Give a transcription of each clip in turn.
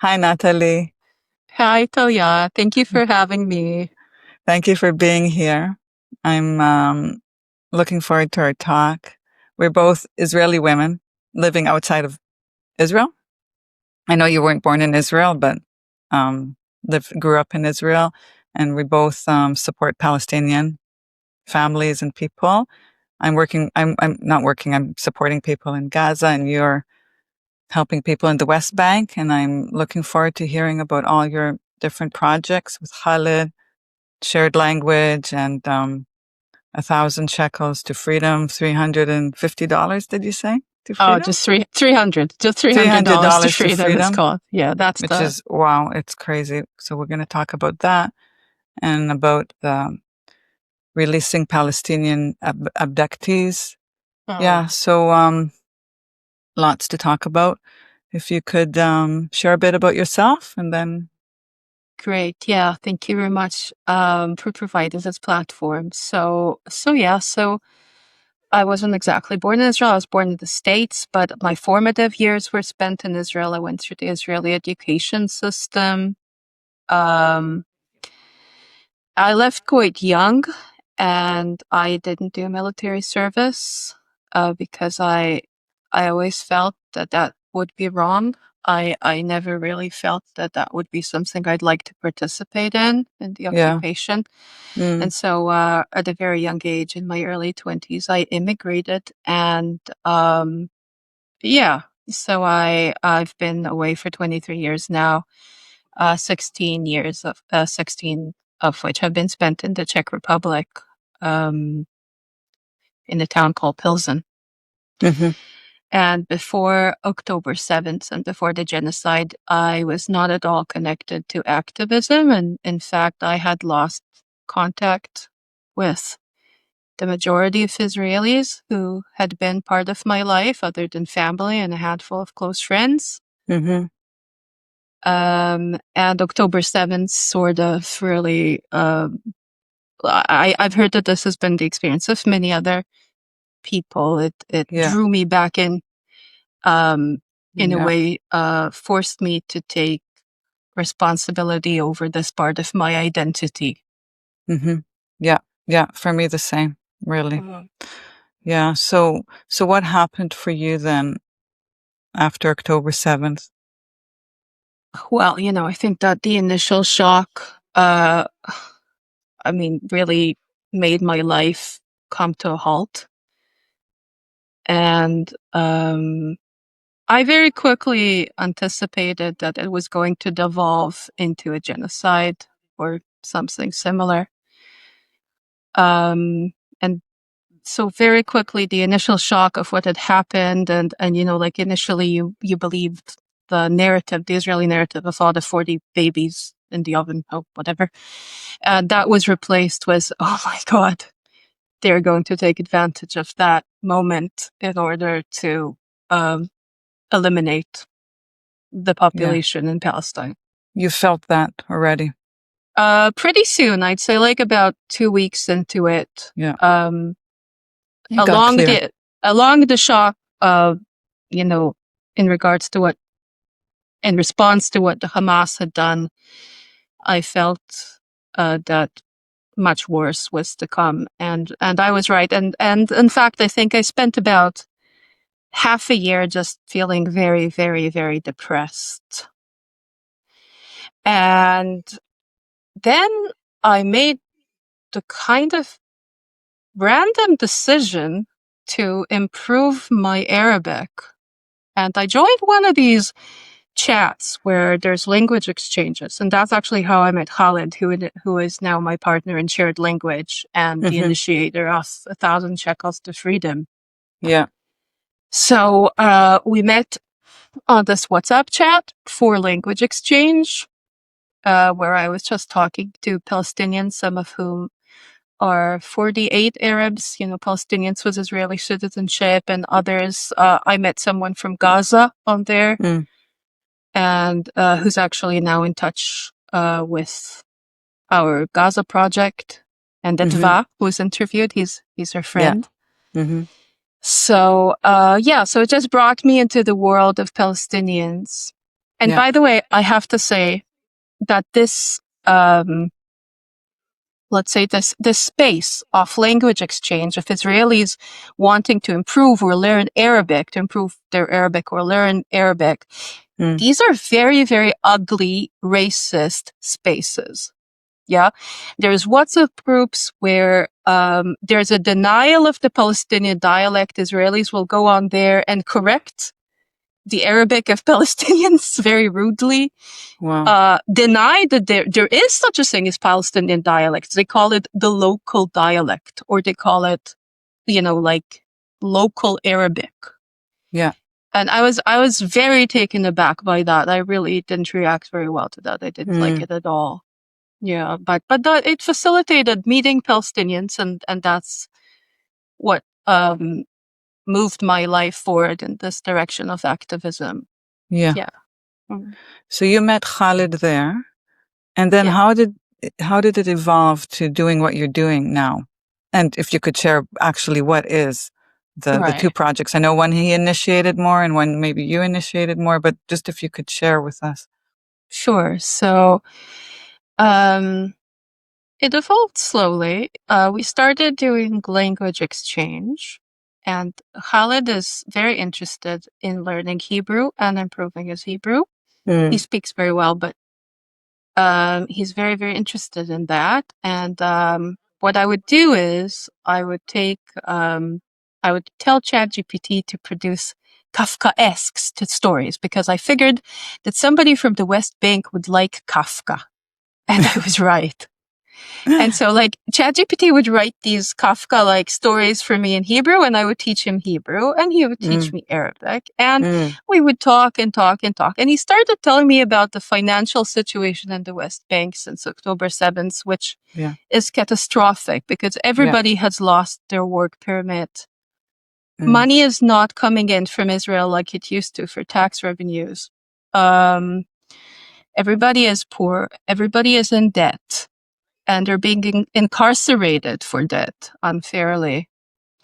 Hi, Natalie. Hi, Talya. Thank you for having me. Thank you for being here. I'm looking forward to our talk. We're both Israeli women living outside of Israel. I know you weren't born in Israel, but grew up in Israel, and we both support Palestinian families and people. I'm not working. I'm supporting people in Gaza, and you're helping people in the West Bank. And I'm looking forward to hearing about all your different projects with Khalid, shared language, and 1,000 shekels to freedom, $350. Did you say to Oh, freedom? just 300, just Three hundred $300 to dollars to freedom is freedom, called. Yeah, that's which the, is wow, it's crazy. So we're going to talk about that and about the releasing Palestinian abductees. oh, Yeah, so lots to talk about. If you could share a bit about yourself, and then great. Yeah, thank you very much for providing this platform. So I wasn't exactly born in Israel. I was born in the States, but my formative years were spent in Israel. I went through the Israeli education system. Um, I left quite young, and I didn't do military service because I always felt that that would be wrong. I never really felt that that would be something I'd like to participate in the yeah, occupation. mm, And so at a very young age, in my early 20s, I immigrated, and yeah, so I've been away for 23 years now. 16 of which have been spent in the Czech Republic, um, in a town called Pilsen. hmm, And before October 7th and before the genocide, I was not at all connected to activism. And in fact, I had lost contact with the majority of Israelis who had been part of my life, other than family and a handful of close friends. hmm, And October 7th sort of really, I've heard that this has been the experience of many other people. It yeah, drew me back um, in a yeah, way, forced me to take responsibility over this part of my identity. hmm, yeah, yeah. For me, the same. Really. Mhm. Yeah. So what happened for you then after October 7th? Well, I think that the initial shock, really made my life come to a halt. And I very quickly anticipated that it was going to devolve into a genocide or something similar. And so very quickly, the initial shock of what had happened, and like initially, you believed the narrative, the Israeli narrative of all the 40 babies in the oven, oh whatever, and that was replaced with, oh my God, they're going to take advantage of that moment in order to um, eliminate the Yeah. population in Palestine. You felt that already. Pretty soon, I'd say like about 2 weeks into it. Yeah. Um, You got along clear. the shock of, you know, in regards to in response to what the Hamas had done, I felt that much worse was to come, and I was right. And in fact, I think I spent about half a year just feeling very, very, very depressed. And then I made the kind of random decision to improve my Arabic. And I joined one of these chats where there's language exchanges. And that's actually how I met Khalid, who is now my partner in shared language and the Hmm. initiator of 1,000 shekels to freedom. Yeah. So we met on this WhatsApp chat for language exchange, where I was just talking to Palestinians, some of whom are 48 Arabs, Palestinians with Israeli citizenship, and others. I met someone from Gaza on there, Mm. and who's actually now in touch with our Gaza project. And Hmm. Adva, who was interviewed, he's her Yeah. friend. Hmm. So so it just brought me into the world of Palestinians. And by the way, I have to say that this, let's say this space of language exchange of Israelis wanting to improve or learn Arabic, to improve their Arabic or learn Arabic, these are very, very ugly, racist spaces. Yeah. There's WhatsApp groups where there's a denial of the Palestinian dialect. Israelis will go on there and correct the Arabic of Palestinians very rudely. Wow. Deny that there is such a thing as Palestinian dialects. They call it the local dialect, or they call it, like local Arabic. Yeah. And I was very taken aback by that. I really didn't react very well to that. I didn't like it at all. Yeah, but that it facilitated meeting Palestinians, and that's what moved my life forward in this direction of activism. Yeah. Yeah. So you met Khalid there, and then how did it evolve to doing what you're doing now? And if you could share actually what is the two projects. I know one he initiated more and one maybe you initiated more, but just if you could share with us. Sure. So it evolved slowly. We started doing language exchange, and Khalid is very interested in learning Hebrew and improving his Hebrew. He speaks very well, but he's very, very interested in that. And what I would do is I would tell ChatGPT to produce Kafkaesque stories, because I figured that somebody from the West Bank would like Kafka. And I was right. And so ChatGPT would write these Kafka-like stories for me in Hebrew, and I would teach him Hebrew, and he would teach me Arabic. And we would talk and talk and talk. And he started telling me about the financial situation in the West Bank since October 7th, which is catastrophic because everybody has lost their work permit. Money is not coming in from Israel like it used to for tax revenues. Everybody is poor. Everybody is in debt. And they're being incarcerated for debt unfairly.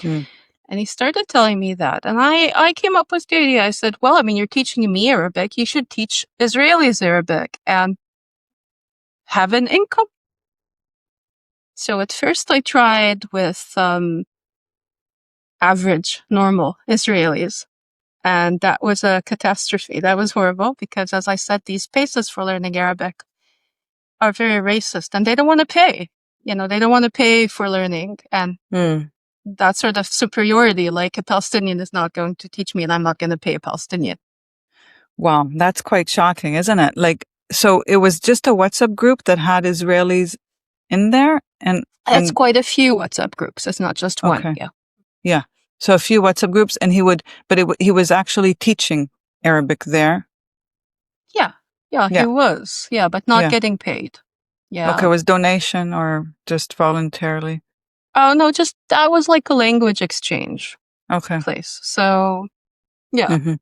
And he started telling me that. And I came up with the idea. I said, well, you're teaching me Arabic. You should teach Israelis Arabic and have an income. So at first I tried with average, normal Israelis. And that was a catastrophe. That was horrible because, as I said, these spaces for learning Arabic are very racist and they don't want to pay. They don't want to pay for learning. And that sort of superiority, like a Palestinian is not going to teach me and I'm not going to pay a Palestinian. Wow, that's quite shocking, isn't it? So it was just a WhatsApp group that had Israelis in there? And it's quite a few WhatsApp groups. It's not just one. Okay. Yeah. So a few WhatsApp groups, and he was actually teaching Arabic there. Yeah, he was. Yeah, but not getting paid. Yeah. Okay, was donation or just voluntarily? Oh, no, just that was like a language exchange place. So, yeah.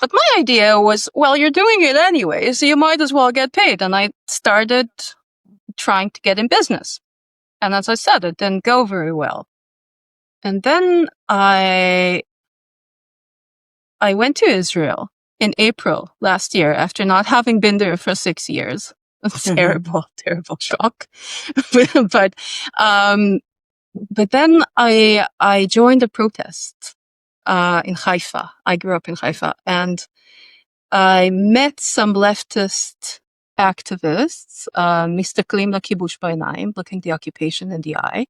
But my idea was, well, you're doing it anyway, so you might as well get paid. And I started trying to get in business. And as I said, it didn't go very well. And then I went to Israel in April last year after not having been there for 6 years. Terrible, terrible shock. But then I joined a protest in Haifa. I grew up in Haifa, and I met some leftist activists, מסתכלים לכיבוש בעיניים, looking the occupation in the eye,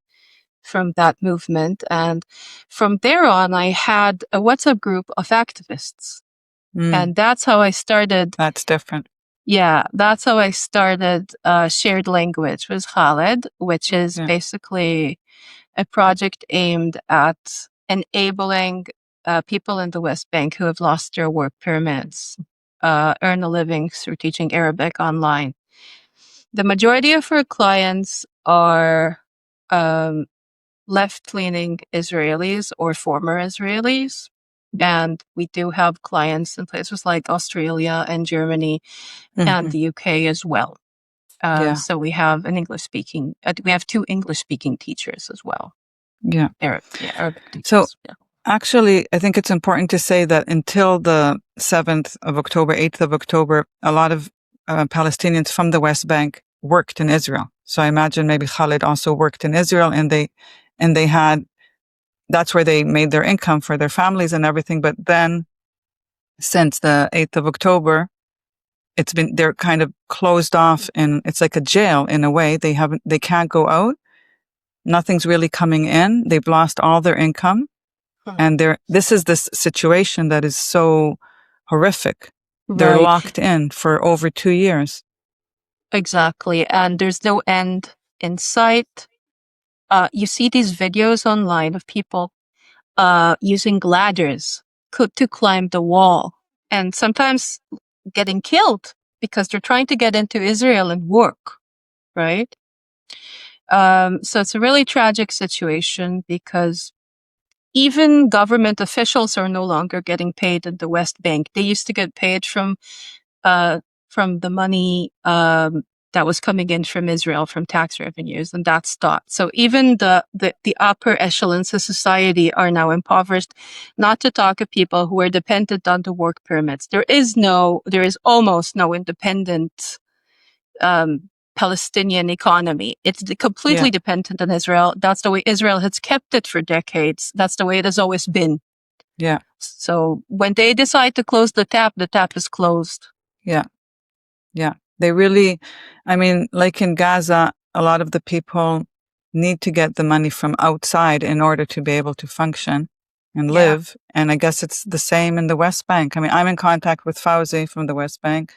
from that movement. And from there on, I had a WhatsApp group of activists. And that's how I started. That's different. Yeah, that's how I started Shared Language with Khalid, which is basically a project aimed at enabling people in the West Bank who have lost their work permits earn a living through teaching Arabic online. The majority of our clients are left-leaning Israelis or former Israelis. And we do have clients in places like Australia and Germany and the UK as well. So we have we have 2 English-speaking teachers as well. Yeah. Arabic teachers. So Actually, I think it's important to say that until the 7th of October, 8th of October, a lot of Palestinians from the West Bank worked in Israel. So I imagine maybe Khalid also worked in Israel, and they had, that's where they made their income for their families and everything. But then since the 8th of October, they're kind of closed off, and it's like a jail in a way. They can't go out. Nothing's really coming in. They've lost all their income. And this is this situation that is so horrific. They're Right. locked in for over 2 years. Exactly. And there's no end in sight. You see these videos online of people using ladders to climb the wall, and sometimes getting killed because they're trying to get into Israel and work, right? So it's a really tragic situation because even government officials are no longer getting paid in the West Bank. They used to get paid from the money that was coming in from Israel from tax revenues, and that stopped. So even the upper echelons of society are now impoverished. Not to talk of people who are dependent on the work permits. There is almost no independent Palestinian economy. It's completely dependent on Israel. That's the way Israel has kept it for decades. That's the way it has always been. Yeah. So when they decide to close the tap is closed. Yeah. Yeah. They really, I mean, like in Gaza, a lot of the people need to get the money from outside in order to be able to function and live. And I guess it's the same in the West Bank. I mean, I'm in contact with Fauzi from the West Bank.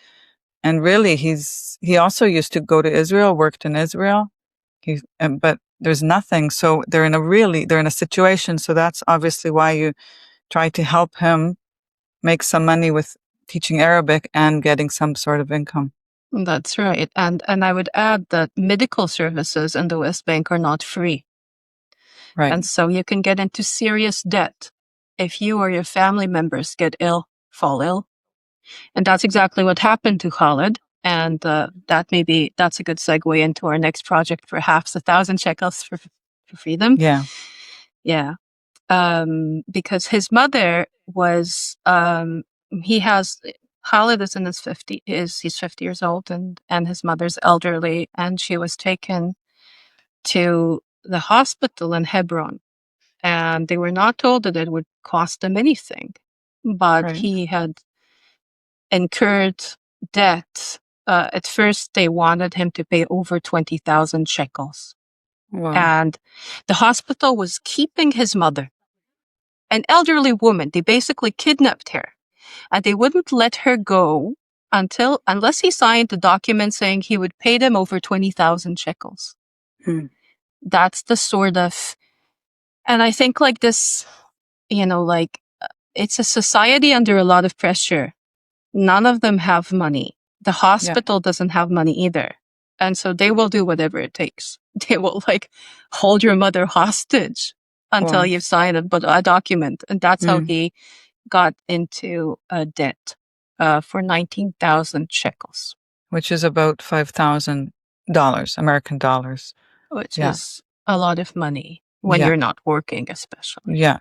And really, he also used to go to Israel, worked in Israel. But there's nothing. So they're in a situation. So that's obviously why you try to help him make some money with teaching Arabic and getting some sort of income. That's right. And I would add that medical services in the West Bank are not free. Right. And so you can get into serious debt if you or your family members fall ill. And that's exactly what happened to Khalid. And that's a good segue into our next project, perhaps 1,000 shekels for freedom. Yeah. Yeah. Because his mother was, Khalid is in his 50s, he's 50 years old, and his mother's elderly, and she was taken to the hospital in Hebron, and they were not told that it would cost them anything, but Right. he had incurred debt. At first, they wanted him to pay over 20,000 shekels. Wow. And the hospital was keeping his mother, an elderly woman. They basically kidnapped her, and they wouldn't let her go unless he signed the document saying he would pay them over 20,000 shekels. That's the sort of, and I think like this, it's a society under a lot of pressure. None of them have money. The hospital doesn't have money either. And so they will do whatever it takes. They will hold your mother hostage until you've signed a document. And that's how he got into a debt for 19,000 shekels. Which is about $5,000, American dollars. Which is a lot of money when you're not working, especially. Yeah.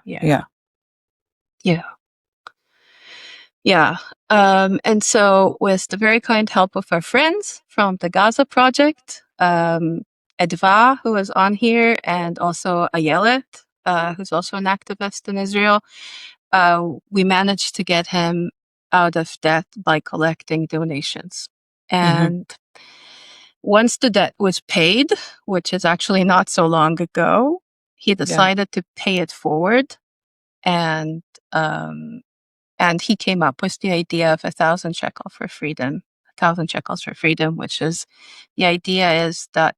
And so with the very kind help of our friends from the Gaza Project, Adva, who is on here, and also Ayelet, who's also an activist in Israel, we managed to get him out of debt by collecting donations. And once the debt was paid, which is actually not so long ago, he decided to pay it forward. And he came up with the idea of 1,000 shekels for freedom, which is, the idea is that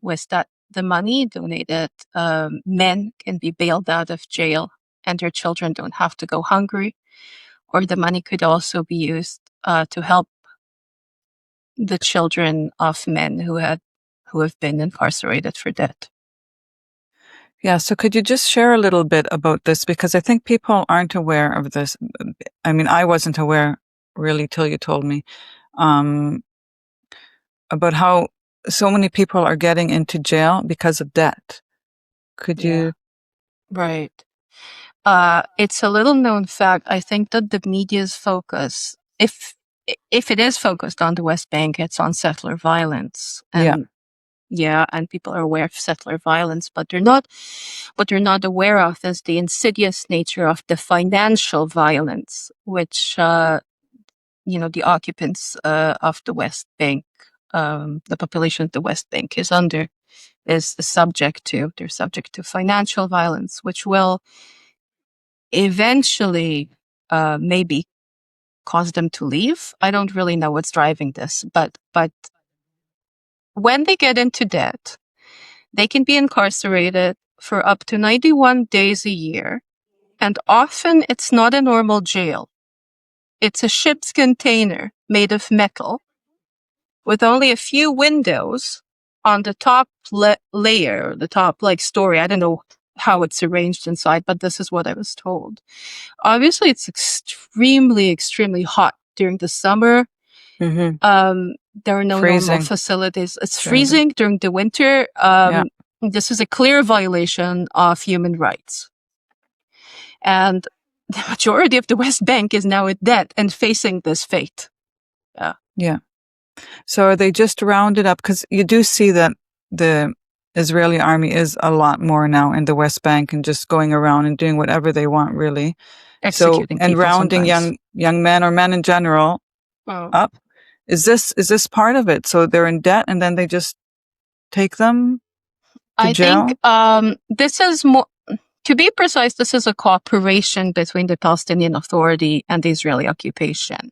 with the money donated, men can be bailed out of jail and their children don't have to go hungry, or the money could also be used to help the children of men who have been incarcerated for debt. Yeah. So could you just share a little bit about this? Because I think people aren't aware of this. I mean, I wasn't aware really till you told me about how so many people are getting into jail because of debt. Could you? Right. it's a little known fact. I think that the media's focus, if it is focused on the West Bank, it's on settler violence. And and people are aware of settler violence, but they're not. What they're not aware of is the insidious nature of the financial violence, which the occupants of the West Bank, the population of the West Bank is subject to. They're subject to financial violence, which will eventually maybe cause them to leave. I don't really know what's driving this, but when they get into debt, they can be incarcerated for up to 91 days a year, and often it's not a normal jail. It's a ship's container made of metal with only a few windows on the top layer, the top story. I don't know how it's arranged inside, but this is what I was told. Obviously, it's extremely, extremely hot during the summer. Mm-hmm. There are no freezing. normal facilities. It's freezing during the winter. This is a clear violation of human rights. And the majority of the West Bank is now in debt and facing this fate. Yeah. So are they just rounded up? Because you do see that the Israeli army is a lot more now in the West Bank and just going around and doing whatever they want, really. Executing and rounding young men or men in general up. Is this part of it? So they're in debt and then they just take them to jail? I think this is more, to be precise, this is a cooperation between the Palestinian Authority and the Israeli occupation.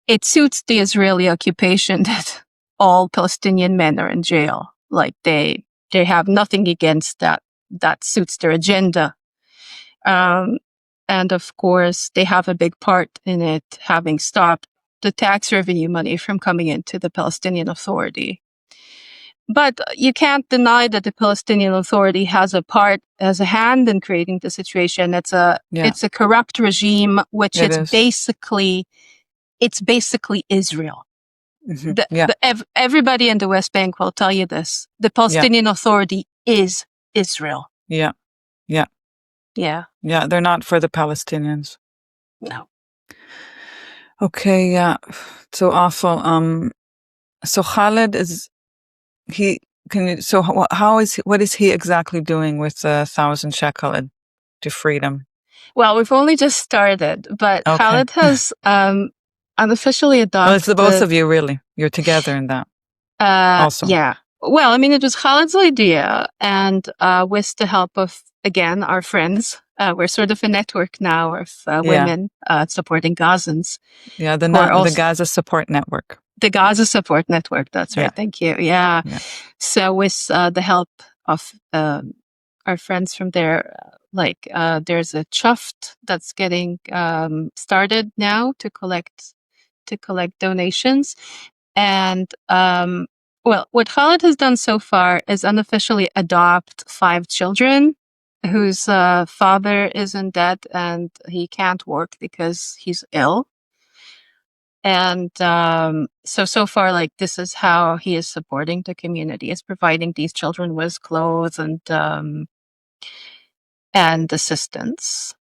It suits the Israeli occupation that all Palestinian men are in jail. Like they have nothing against that. That suits their agenda. And of course, they have a big part in it, having stopped the tax revenue money from coming into the Palestinian Authority. But you can't deny that the Palestinian Authority has a hand in creating the situation. It's a corrupt regime, which is basically Israel. Mm-hmm. Everybody in the West Bank will tell you this. The Palestinian Authority is Israel. Yeah. They're not for the Palestinians. No. Okay. Yeah. So awful. So Khaled what is he exactly doing with 1,000 shekel to freedom? Well, we've only just started, but Khaled has unofficially adopted. Well, it's the both of you, really. You're together in that. Also. Yeah. Well, I mean, it was Khaled's idea, and with the help of, again, our friends. We're sort of a network now of women supporting Gazans. Yeah, the Gaza Support Network. The Gaza Support Network, that's right. Thank you. Yeah. So with the help of our friends from there, there's a chuft that's getting started now to collect donations. And what Khaled has done so far is unofficially adopt 5 children whose father is in debt and he can't work because he's ill. And so far, this is how he is supporting the community, is providing these children with clothes and assistance.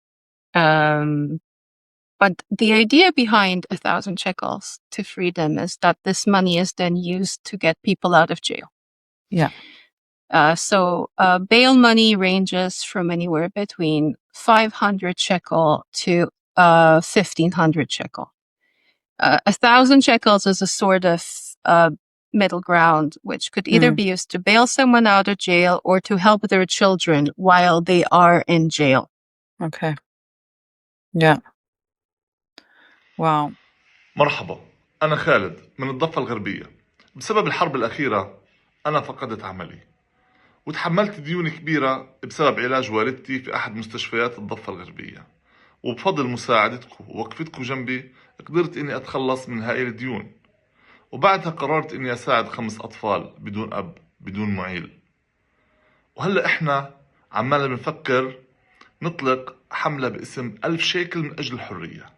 But the idea behind 1,000 shekels to free them is that this money is then used to get people out of jail. Yeah. So bail money ranges from anywhere between 500 shekel to 1,500 shekel. 1,000 shekels is a sort of middle ground, which could either be used to bail someone out of jail or to help their children while they are in jail. Okay. Yeah. واو. مرحبا، أنا خالد من الضفة الغربية. بسبب الحرب الأخيرة أنا فقدت عملي وتحملت ديون كبيرة بسبب علاج والدتي في أحد مستشفيات الضفة الغربية، وبفضل مساعدتكم ووقفتكم جنبي قدرت إني أتخلص من هاي الديون، وبعدها قررت إني أساعد 5 أطفال بدون أب بدون معيل. وهلأ إحنا عمالنا بنفكر نطلق حملة باسم 1000 شيكل من أجل الحرية.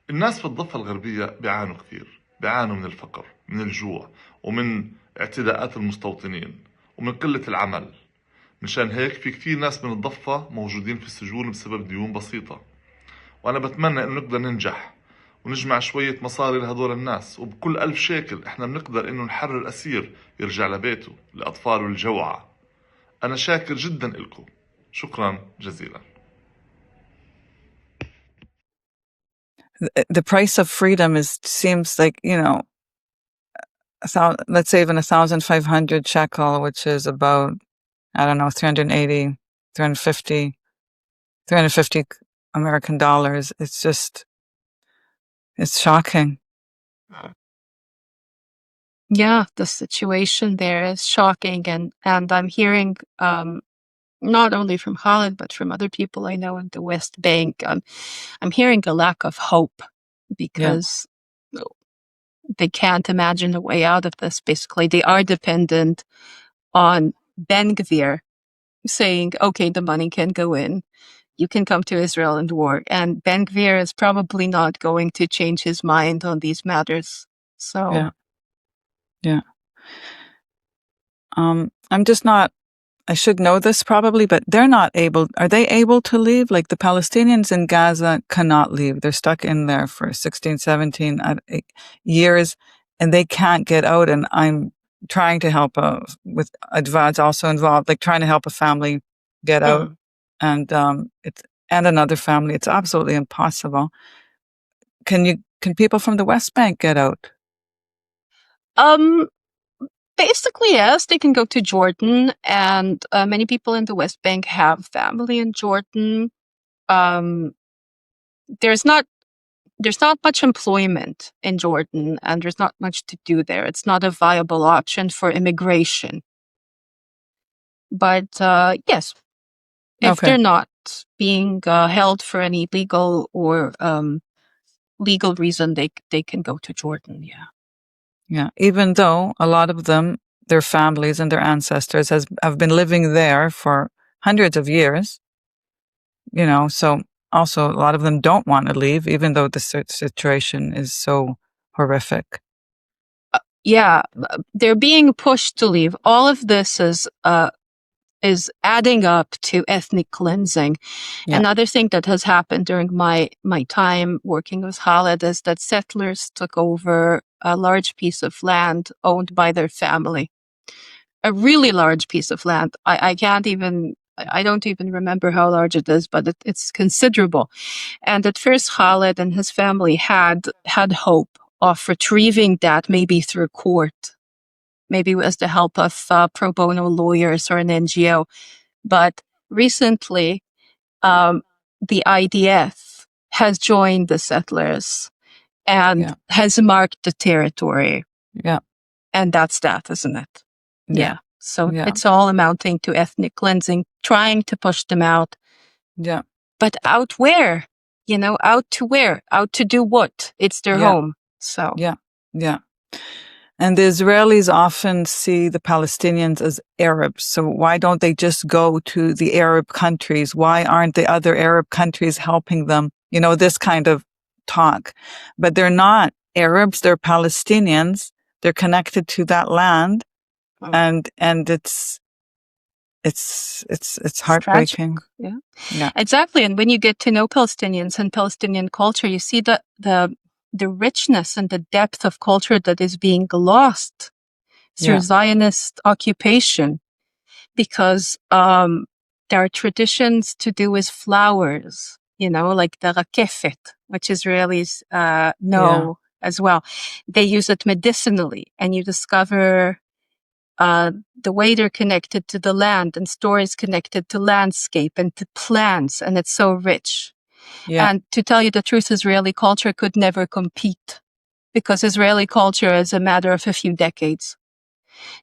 الناس في الضفة الغربية بيعانوا كثير، بيعانوا من الفقر، من الجوع، ومن اعتداءات المستوطنين، ومن قلة العمل. مشان هيك في كتير ناس من الضفة موجودين في السجون بسبب ديون بسيطة. وأنا بتمنى إنه نقدر ننجح ونجمع شوية مصاري لهدول الناس، وبكل 1000 شيكل إحنا بنقدر إنه نحرر أسير يرجع لبيته لأطفاله الجوعى. أنا شاكر جدا لكم، شكرا جزيلا. The price of freedom seems like, let's say even 1,500 shekel, which is about, I don't know, 380, 350 American dollars. It's shocking. Yeah, the situation there is shocking, and I'm hearing not only from Holland but from other people I know in the West Bank. I'm hearing a lack of hope because they can't imagine a way out of this. Basically, they are dependent on Ben Gvir saying, "Okay, the money can go in. You can come to Israel and work." And Ben Gvir is probably not going to change his mind on these matters. So Yeah. I'm just not, I should know this probably, but are they able to leave? Like the Palestinians in Gaza cannot leave. They're stuck in there for 16, 17 years and they can't get out. And I'm trying to help with Adva also involved, like trying to help a family get out and another family. It's absolutely impossible. Can people from the West Bank get out? Basically, yes, they can go to Jordan, and many people in the West Bank have family in Jordan. There's not much employment in Jordan, and there's not much to do there. It's not a viable option for immigration. But yes, if they're not being held for any legal or legal reason, they can go to Jordan. Yeah. Yeah, even though a lot of them, their families and their ancestors have been living there for hundreds of years, so also a lot of them don't want to leave, even though the situation is so horrific. Yeah, they're being pushed to leave. All of this is adding up to ethnic cleansing. Yeah. Another thing that has happened during my time working with Khaled is that settlers took over a large piece of land owned by their family. A really large piece of land. I don't even remember how large it is, but it's considerable. And at first Khaled and his family had hope of retrieving that, maybe through court, maybe with the help of pro bono lawyers or an NGO. But recently, the IDF has joined the settlers and has marked the territory. Yeah. And that's that, isn't it? Yeah. So it's all amounting to ethnic cleansing, trying to push them out. Yeah. But out where? Out to where? Out to do what? It's their home. So. Yeah. Yeah. And the Israelis often see the Palestinians as Arabs. So why don't they just go to the Arab countries? Why aren't the other Arab countries helping them? This kind of talk. But they're not Arabs, they're Palestinians. They're connected to that land. And it's heartbreaking. Yeah. Exactly. And when you get to know Palestinians and Palestinian culture, you see the richness and the depth of culture that is being lost through Zionist occupation, because there are traditions to do with flowers, like the rakefet, which Israelis know as well. They use it medicinally, and you discover the way they're connected to the land, and stories connected to landscape and to plants, and it's so rich. Yeah. And to tell you the truth, Israeli culture could never compete, because Israeli culture is a matter of a few decades.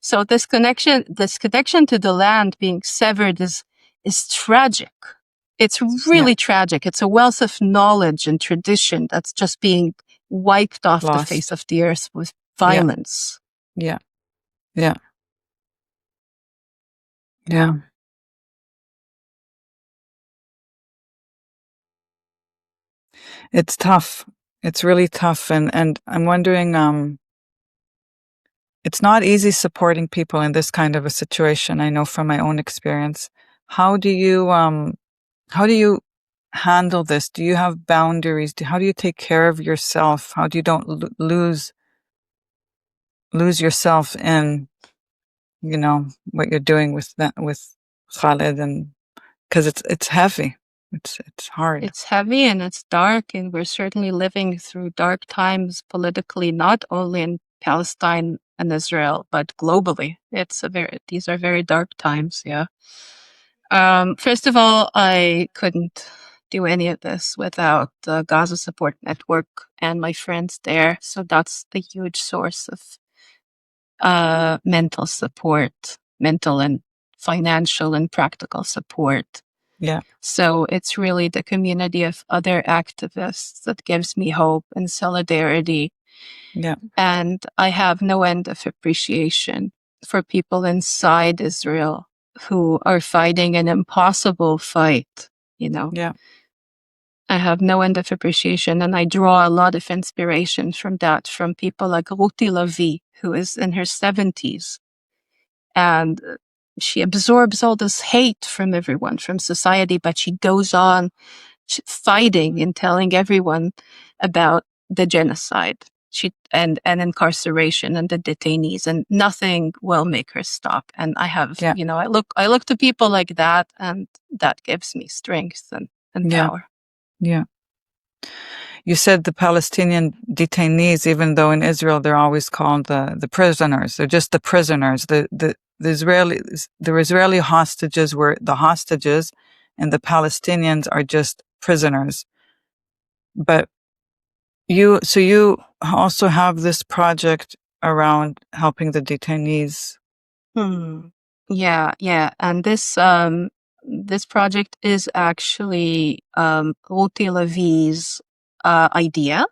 So this connection to the land being severed is tragic. It's really tragic. It's a wealth of knowledge and tradition that's just being wiped off the face of the earth with violence. Yeah. Yeah. Yeah. It's tough. It's really tough. And I'm wondering, it's not easy supporting people in this kind of a situation. I know from my own experience. How do you handle this? Do you have boundaries? How do you take care of yourself? How do you don't lose yourself in, what you're doing with that, with Khalid, and because it's heavy, it's hard. It's heavy and it's dark, and we're certainly living through dark times politically, not only in Palestine and Israel, but globally. These are very dark times. Yeah. First of all, I couldn't do any of this without the Gaza Support Network and my friends there. So that's the huge source of mental support, mental and financial and practical support. Yeah. So it's really the community of other activists that gives me hope and solidarity. Yeah. And I have no end of appreciation for people inside Israel who are fighting an impossible fight, Yeah. I have no end of appreciation, and I draw a lot of inspiration from that, from people like Ruti Lavi, who is in her 70s. And she absorbs all this hate from everyone, from society, but she goes on fighting and telling everyone about the genocide and incarceration and the detainees, and nothing will make her stop. And I have, Yeah. I look to people like that, and that gives me strength and Yeah. power. Yeah. You said the Palestinian detainees, even though in Israel they're always called the prisoners. They're just the prisoners. The Israeli hostages were the hostages, and the Palestinians are just prisoners. But you also have this project around helping the detainees. Yeah. And this project is actually Ruti Lavi's idea.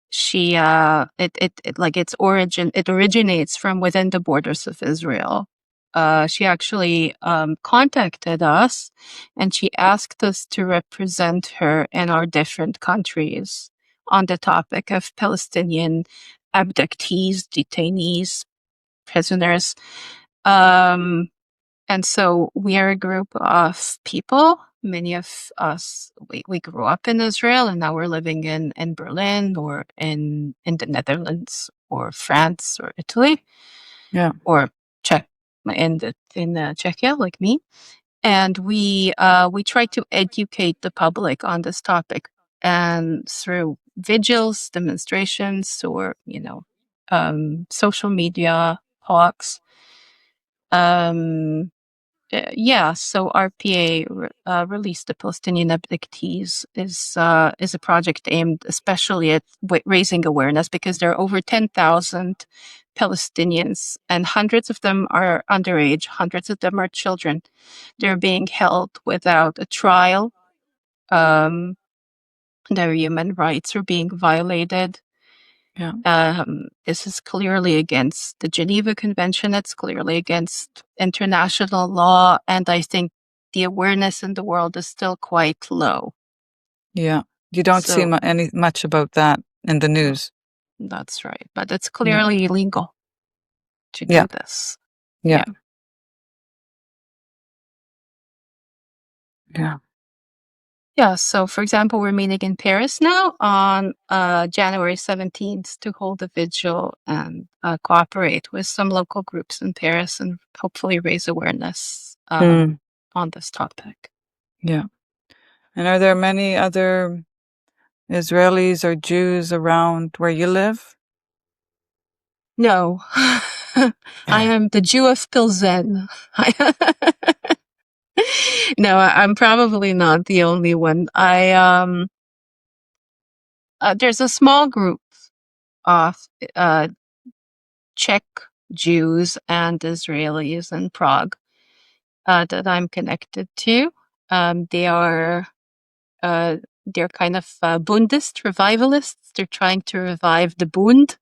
She it originates from within the borders of Israel. She actually contacted us, and she asked us to represent her in our different countries on the topic of Palestinian abductees, detainees, prisoners. And so we are a group of people. Many of us, we grew up in Israel, and now we're living in Berlin or in the Netherlands or France or Italy. Yeah. Or Czech, in Czechia, like me. And we try to educate the public on this topic, and through vigils, demonstrations, or social media talks. So RPA released the Palestinian Abductees is a project aimed especially at raising awareness, because there are over 10,000 Palestinians, and hundreds of them are underage, hundreds of them are children. They're being held without a trial. Their human rights are being violated. Yeah. This is clearly against the Geneva Convention. It's clearly against international law. And I think the awareness in the world is still quite low. Yeah. You don't see much about that in the news. That's right. But it's clearly illegal to do this. Yeah. Yeah. Yeah. So, for example, we're meeting in Paris now on January 17th to hold a vigil and cooperate with some local groups in Paris, and hopefully raise awareness on this topic. Yeah. And are there many other Israelis or Jews around where you live? No. I am the Jew of Pilsen. No, I'm probably not the only one. There's a small group of Czech Jews and Israelis in Prague that I'm connected to. They're kind of Bundist revivalists. They're trying to revive the Bund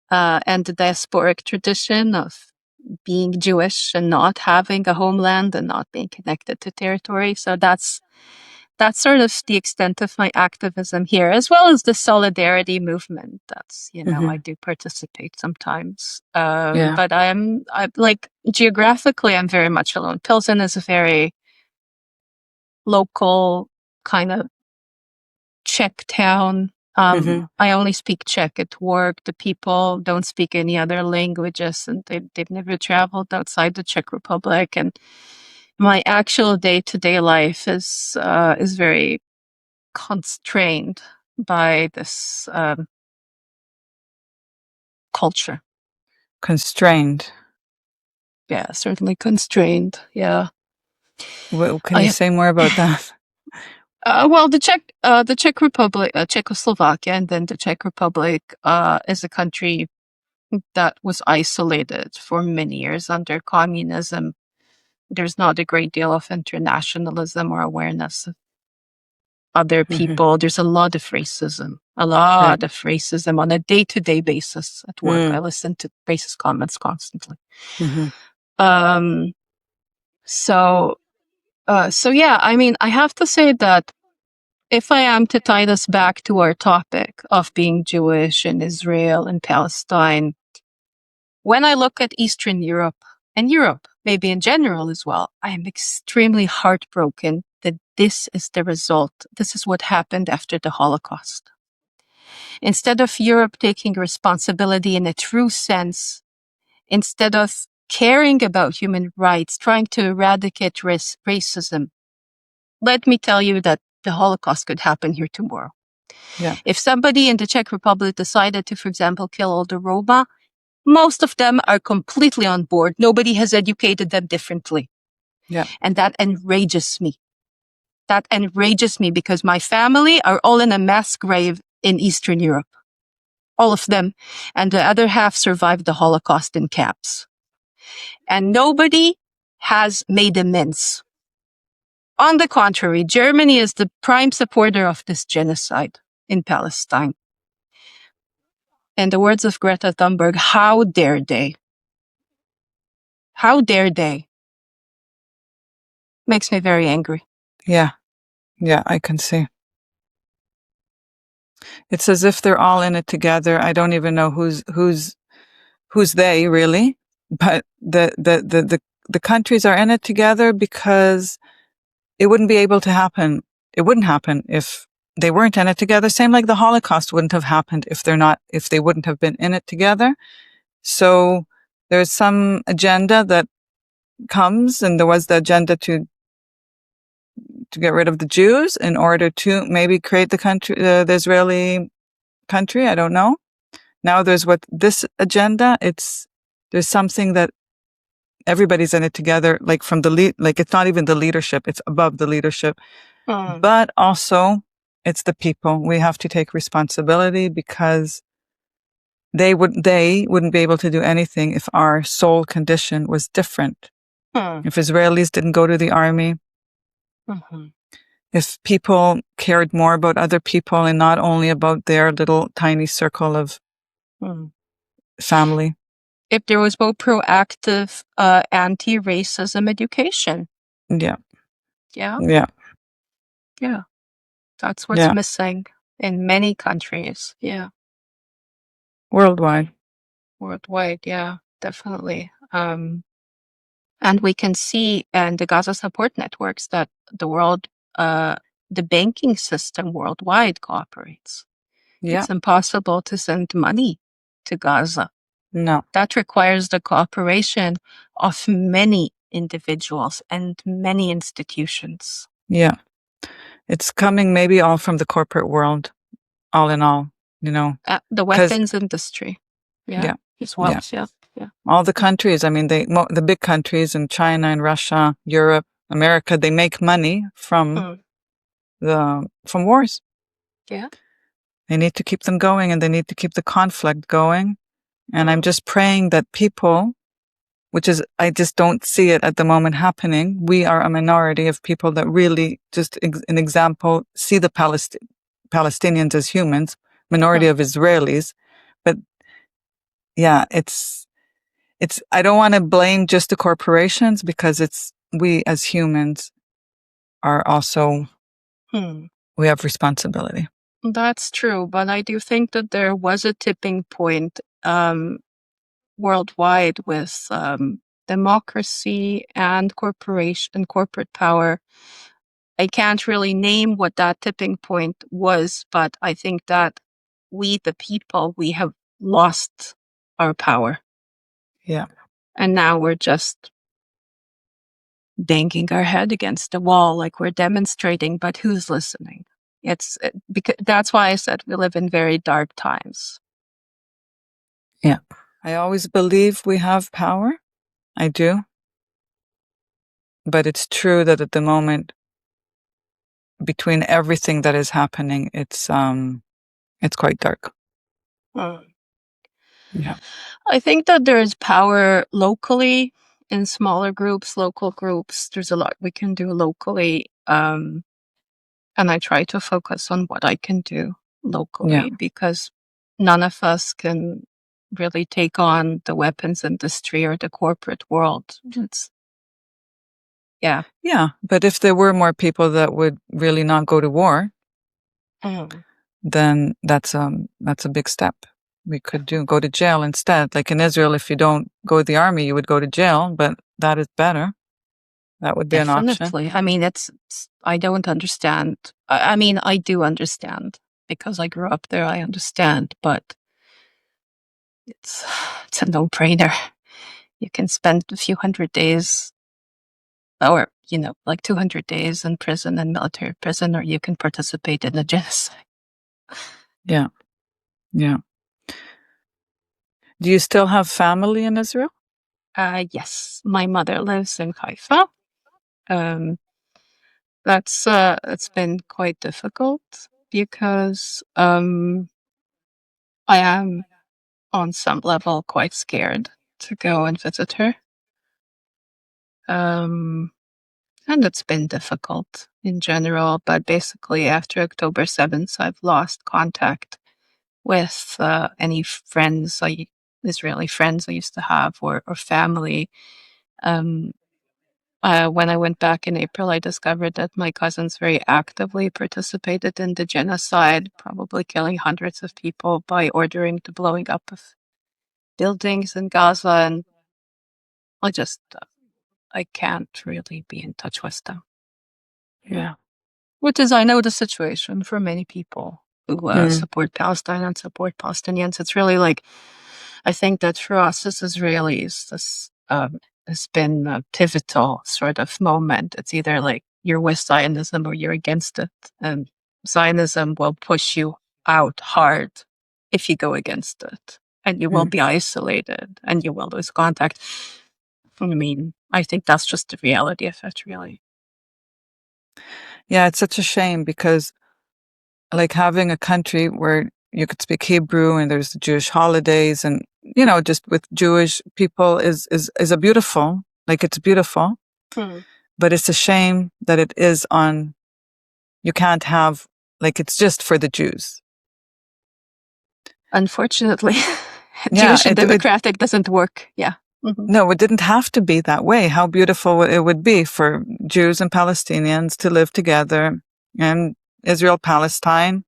and the diasporic tradition of being Jewish and not having a homeland and not being connected to territory. So that's that's sort of the extent of my activism here, as well as the solidarity movement. That's, I do participate sometimes. But I'm like, geographically, I'm very much alone. Pilsen is a very local kind of Czech town. I only speak Czech at work. The people don't speak any other languages, and they've never traveled outside the Czech Republic. And my actual day-to-day life is very constrained by this culture. Constrained. Yeah, certainly constrained. Yeah. Well, can you say more about that? Well, the Czech Republic, Czechoslovakia, and then the Czech Republic is a country that was isolated for many years under communism. There's not a great deal of internationalism or awareness of other people. There's a lot of racism, on a day-to-day basis at work. I listen to racist comments constantly. So yeah, I mean, I have to say that if I am to tie this back to our topic of being Jewish in Israel and Palestine, when I look at Eastern Europe and Europe, maybe in general as well, I am extremely heartbroken that this is the result. This is what happened after the Holocaust. Instead of Europe taking responsibility in a true sense, instead of caring about human rights, trying to eradicate racism, let me tell you that the Holocaust could happen here tomorrow. Yeah. If somebody in the Czech Republic decided to, for example, kill all the Roma, most of them are completely on board. Nobody has educated them differently. Yeah. And that enrages me. That enrages me because my family are all in a mass grave in Eastern Europe. All of them. And the other half survived the Holocaust in camps. And nobody has made amends. On the contrary, Germany is the prime supporter of this genocide in Palestine. In the words of Greta Thunberg, how dare they? How dare they? Makes me very angry. Yeah. Yeah, I can see. It's as if they're all in it together. I don't even know who's they really, but the countries are in it together because it wouldn't be able to happen. It wouldn't happen if they weren't in it together. Same like the Holocaust wouldn't have happened if they wouldn't have been in it together. So there's some agenda that comes, and there was the agenda to get rid of the Jews in order to maybe create the country, the Israeli country. I don't know. Now there's this agenda. There's something that everybody's in it together, like from like it's not even the leadership, it's above the leadership. But also it's the people. We have to take responsibility because they wouldn't be able to do anything if our soul condition was different. If Israelis didn't go to the army, if people cared more about other people and not only about their little tiny circle of family. If there was more proactive anti-racism education. Yeah. Yeah. Yeah. Yeah. That's what's missing in many countries. Yeah. Worldwide. Worldwide. Yeah, definitely. And we can see in the Gaza support networks that the banking system worldwide cooperates. Yeah. It's impossible to send money to Gaza. No. That requires the cooperation of many individuals and many institutions. Yeah. It's coming maybe all from the corporate world, all in all, the weapons industry. Yeah. As well. Yeah. Yeah. All the countries, I mean, the big countries in China and Russia, Europe, America, they make money from wars. Yeah. They need to keep them going, and they need to keep the conflict going. And I'm just praying that people, I just don't see it at the moment happening. We are a minority of people that really, just an example, see the Palestinians as humans, minority of Israelis. But yeah, I don't want to blame just the corporations because we as humans are also we have responsibility. That's true, but I do think that there was a tipping point worldwide with democracy and corporate power. I can't really name what that tipping point was, but I think that we, the people, we have lost our power. Yeah. And now we're just banging our head against the wall like we're demonstrating, but who's listening? Because that's why I said we live in very dark times. Yeah. I always believe we have power. I do. But it's true that at the moment, between everything that is happening, it's quite dark. Yeah. I think that there is power locally in smaller groups, local groups. There's a lot we can do locally. And I try to focus on what I can do locally because none of us can really take on the weapons industry or the corporate world. Yeah. But if there were more people that would really not go to war, then that's a big step. We could go to jail instead. Like in Israel, if you don't go to the army, you would go to jail, but that is better. That would be an option. Definitely. I mean, I don't understand. I mean, I do understand because I grew up there. I understand, but it's a no-brainer. You can spend a few hundred days or, like 200 days in prison and military prison, or you can participate in a genocide. Yeah. Yeah. Do you still have family in Israel? Yes. My mother lives in Haifa. It's been quite difficult because I am on some level quite scared to go and visit her. And it's been difficult in general, but basically after October 7th, I've lost contact with any Israeli friends I used to have or family. When I went back in April, I discovered that my cousins very actively participated in the genocide, probably killing hundreds of people by ordering the blowing up of buildings in Gaza. And I can't really be in touch with them. Yeah. Which is, I know, the situation for many people who support Palestine and support Palestinians. It's really like, I think that for us as Israelis, this has been a pivotal sort of moment. It's either like you're with Zionism or you're against it. And Zionism will push you out hard if you go against it. And you will be isolated and you will lose contact. I mean, I think that's just the reality of it, really. Yeah, it's such a shame because like having a country where you could speak Hebrew and there's Jewish holidays and, just with Jewish people is a beautiful, like it's beautiful, but it's a shame that it is you can't have, like it's just for the Jews. Unfortunately, Jewish and democratic doesn't work. Yeah. Mm-hmm. No, it didn't have to be that way. How beautiful it would be for Jews and Palestinians to live together and Israel, Palestine.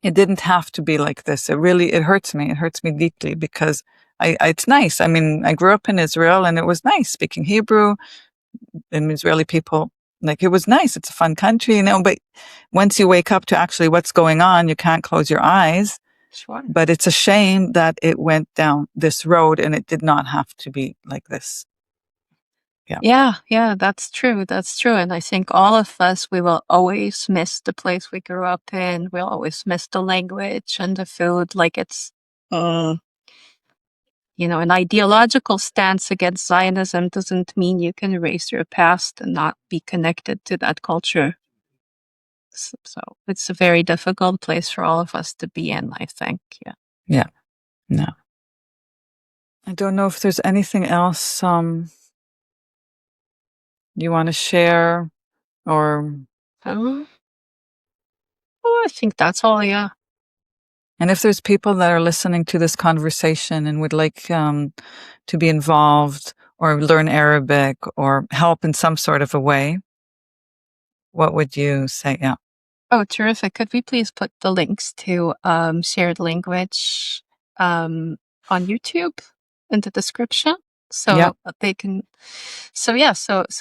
It didn't have to be like this. It hurts me. It hurts me deeply because it's nice. I mean, I grew up in Israel and it was nice speaking Hebrew and Israeli people. Like it was nice. It's a fun country, but once you wake up to actually what's going on, you can't close your eyes. Sure. But it's a shame that it went down this road and it did not have to be like this. Yeah, that's true. That's true. And I think all of us, we will always miss the place we grew up in. We'll always miss the language and the food. Like it's, an ideological stance against Zionism doesn't mean you can erase your past and not be connected to that culture. So it's a very difficult place for all of us to be in, I think. Yeah. No. I don't know if there's anything else you want to share or... I think that's all, yeah. And if there's people that are listening to this conversation and would like to be involved or learn Arabic or help in some sort of a way, what would you say? Yeah. Oh, terrific. Could we please put the links to shared language on YouTube in the description so they can so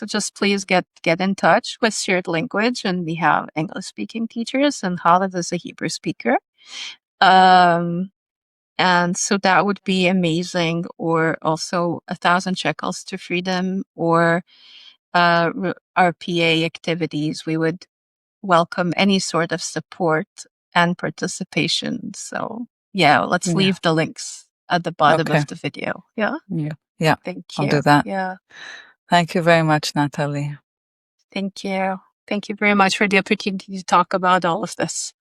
just please get in touch with shared language, and we have English speaking teachers and Khaled is a Hebrew speaker. And so that would be amazing, or also 1,000 shekels to freedom, or RPA activities. We would welcome any sort of support and participation. So yeah, let's leave the links at the bottom of the video. Yeah. Yeah. Thank you. I'll do that. Yeah. Thank you very much, Natalie. Thank you. Thank you very much for the opportunity to talk about all of this.